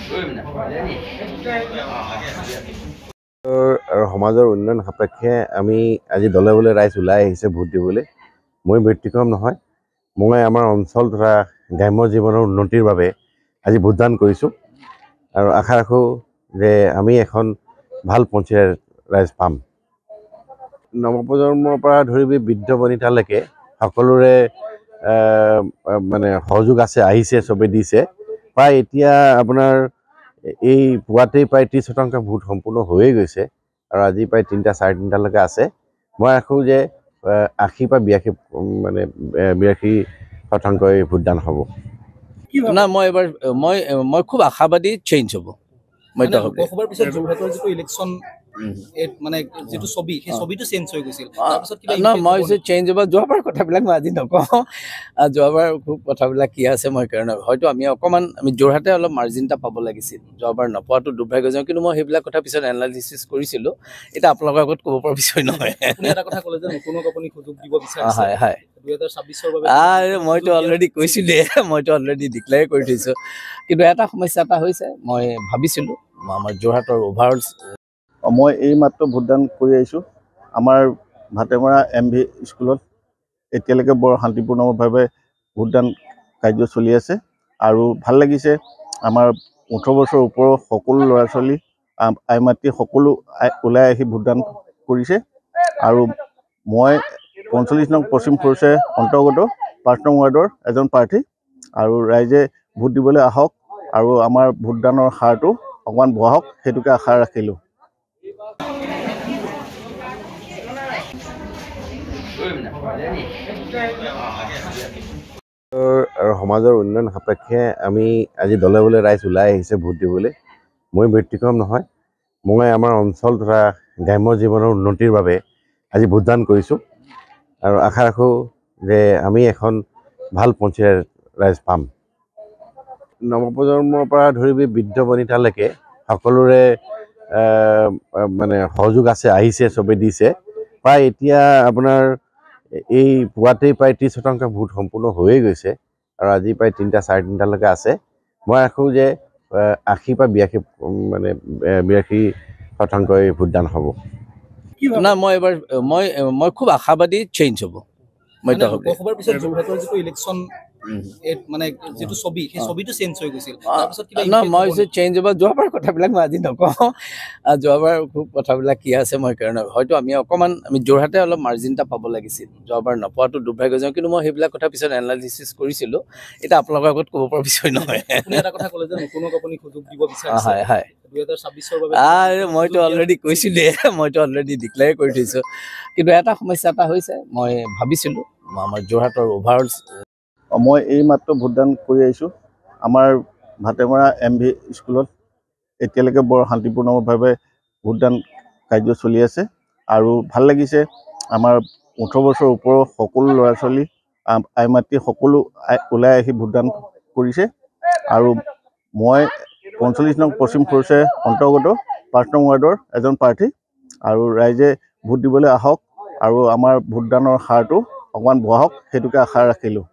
আৰু সমাজৰ উন্নয়ন সাপেক্ষে আমি আজি দলে বলে ৰাইজ ওলাই আহিছে ভোট দিবলৈ। মই ব্যতিক্ৰম নহয়। মই আমাৰ অঞ্চল তথা গ্ৰাম্য জীৱনৰ উন্নতিৰ বাবে আজি ভোটদান কৰিছোঁ আৰু আশা ৰাখোঁ যে আমি এখন ভাল পঞ্চায়ত ৰাইজ পাম। নৱপ্ৰজন্মৰ পৰা ধৰি বৃদ্ধ বনিতালৈকে সকলোৰে মানে সহযোগ আছে, আহিছে, চবে দিছে। প্ৰায় এতিয়া আপোনাৰ এই পুৱাতেই প্ৰায় 30% ভোট সম্পূৰ্ণ হৈয়ে গৈছে আৰু আজি প্ৰায় 3টা 3:30লৈকে আছে। মই ৰাখোঁ যে 80 পৰা 82% ভোটদান হ'ব। না মই এবাৰ মই খুব আশাবাদী চেঞ্জ হ'ব। মই লোকসভাৰ পিছত যোৰহাটৰ যিটো ইলেকশ্যন মানে যিটো ছবি সেই ছবিটো চেঞ্জ হৈ গৈছিল। তাৰপিছত কিবা না মই চেঞ্জ হ'ব যোৱাবাৰ কথাবিলাক মই আজি নকওঁ। যোৱাবাৰ খুব কথাবিলাক কি আছে মই কাৰণে হয়তো আমি যোৰহাটে অলপ মাৰ্জিন এটা পাব লাগিছিল। যোৱাবাৰ নপোৱাটো দুৰ্ভাগ্যজনক, কিন্তু মই সেইবিলাক কথা পিছত এনালাইচিছ কৰিছিলোঁ। এতিয়া আপোনালোকৰ আগত ক'ব পৰা বিষয় নহয়। আপুনি এটা কথা ক'লে যে নতুনক আপুনি সুযোগ দিব বিচাৰিছে। হয় হয় 2026ৰ বাবে মইতো অলৰেডি কৈছিলোঁৱে, মইতো অলৰেডি ডিক্লেয়াৰ কৰি থৈছোঁ। কিন্তু এটা সমস্যা এটা হৈছে, মই ভাবিছিলোঁ আমাৰ যোৰহাটৰ অভাৰঅল মই এই মাত্ৰ ভোটদান কৰি আহিছোঁ। আমাৰ ভাটেমৰা MV স্কুলত এতিয়ালৈকে বৰ শান্তিপূৰ্ণভাৱে ভোটদান কাৰ্য চলি আছে আৰু ভাল লাগিছে। আমাৰ 18 বছৰ ওপৰৰ সকলো ল'ৰা ছোৱালী আই মাতৃ সকলো ওলাই আহি ভোটদান কৰিছে আৰু মই 45 নং পশ্চিম খৰচে অন্তৰ্গত 5 নং ৱাৰ্ডৰ এজন প্ৰাৰ্থী আৰু ৰাইজে ভোট দিবলৈ আহক আৰু আমাৰ ভোটদানৰ হাৰটো অকণমান বঢ়াওক, সেইটোকে আশা ৰাখিলোঁ। আৰু সমাজৰ উন্নয়ন সাপেক্ষে আমি আজি দলে বলে ৰাইজ ওলাই আহিছে ভোট দিবলৈ। মই ব্যতিক্ৰম নহয়। মই আমাৰ অঞ্চল তথা গ্ৰাম্য জীৱনৰ উন্নতিৰ বাবে আজি ভোটদান কৰিছোঁ আৰু আশা ৰাখোঁ যে আমি এখন ভাল পঞ্চায়ত ৰাইজ পাম। নৱপ্ৰজন্মৰ পৰা ধৰি বৃদ্ধ বনিতালৈকে সকলোৰে মানে সহযোগ আছে, আহিছে, চবে দিছে। প্ৰায় এতিয়া আপোনাৰ এই পুৱাতেই প্ৰায় 30% ভোট সম্পূৰ্ণ হৈয়ে গৈছে আৰু আজি প্ৰায় 3টা 3:30লৈকে আছে। মই ৰাখোঁ যে 80 পৰা 82% ভোটদান হ'ব। না মই এবাৰ মই খুব আশাবাদী চেঞ্জ হ'ব। লোকসভাৰ পিছত যোৰহাটৰ যিটো ইলেকশ্যন মানে যিটো ছবি সেই ছবিটো চেঞ্জ হৈ গৈছিল। তাৰপিছত কিবা না মই চেঞ্জ হ'ব যোৱাবাৰ কথাবিলাক মই আজি নকওঁ। যোৱাবাৰ খুব কথাবিলাক কি আছে মই কাৰণে হয়তো আমি যোৰহাটে অলপ মাৰ্জিন এটা পাব লাগিছিল। যোৱাবাৰ নপোৱাটো দুৰ্ভাগ্যজনক, কিন্তু মই সেইবিলাক কথা পিছত এনালাইচিছ কৰিছিলোঁ। এতিয়া আপোনালোকৰ আগত ক'ব পৰা বিষয় নহয়। আপুনি এটা কথা ক'লে যে নতুনক আপুনি সুযোগ দিব বিচাৰিছে। হয় হয় 2026ৰ বাবে মইতো অলৰেডি কৈছিলোঁৱে, মইতো অলৰেডি ডিক্লেয়াৰ কৰি থৈছোঁ। কিন্তু এটা সমস্যা এটা হৈছে, মই ভাবিছিলোঁ আমাৰ যোৰহাটৰ অভাৰঅল মই এই মাত্ৰ ভোটদান কৰি আহিছোঁ। আমাৰ ভাটেমৰা MV স্কুলত এতিয়ালৈকে বৰ শান্তিপূৰ্ণভাৱে ভোটদান কাৰ্য চলি আছে আৰু ভাল লাগিছে। আমাৰ 18 বছৰ ওপৰৰ সকলো ল'ৰা ছোৱালী আই মাতৃ সকলো ওলাই আহি ভোটদান কৰিছে আৰু মই 45 নং পশ্চিম খৰচে অন্তৰ্গত 5 নং ৱাৰ্ডৰ এজন প্ৰাৰ্থী আৰু ৰাইজে ভোট দিবলৈ আহক আৰু আমাৰ ভোটদানৰ হাৰটো অকণমান বঢ়াওক, সেইটোকে আশা ৰাখিলোঁ।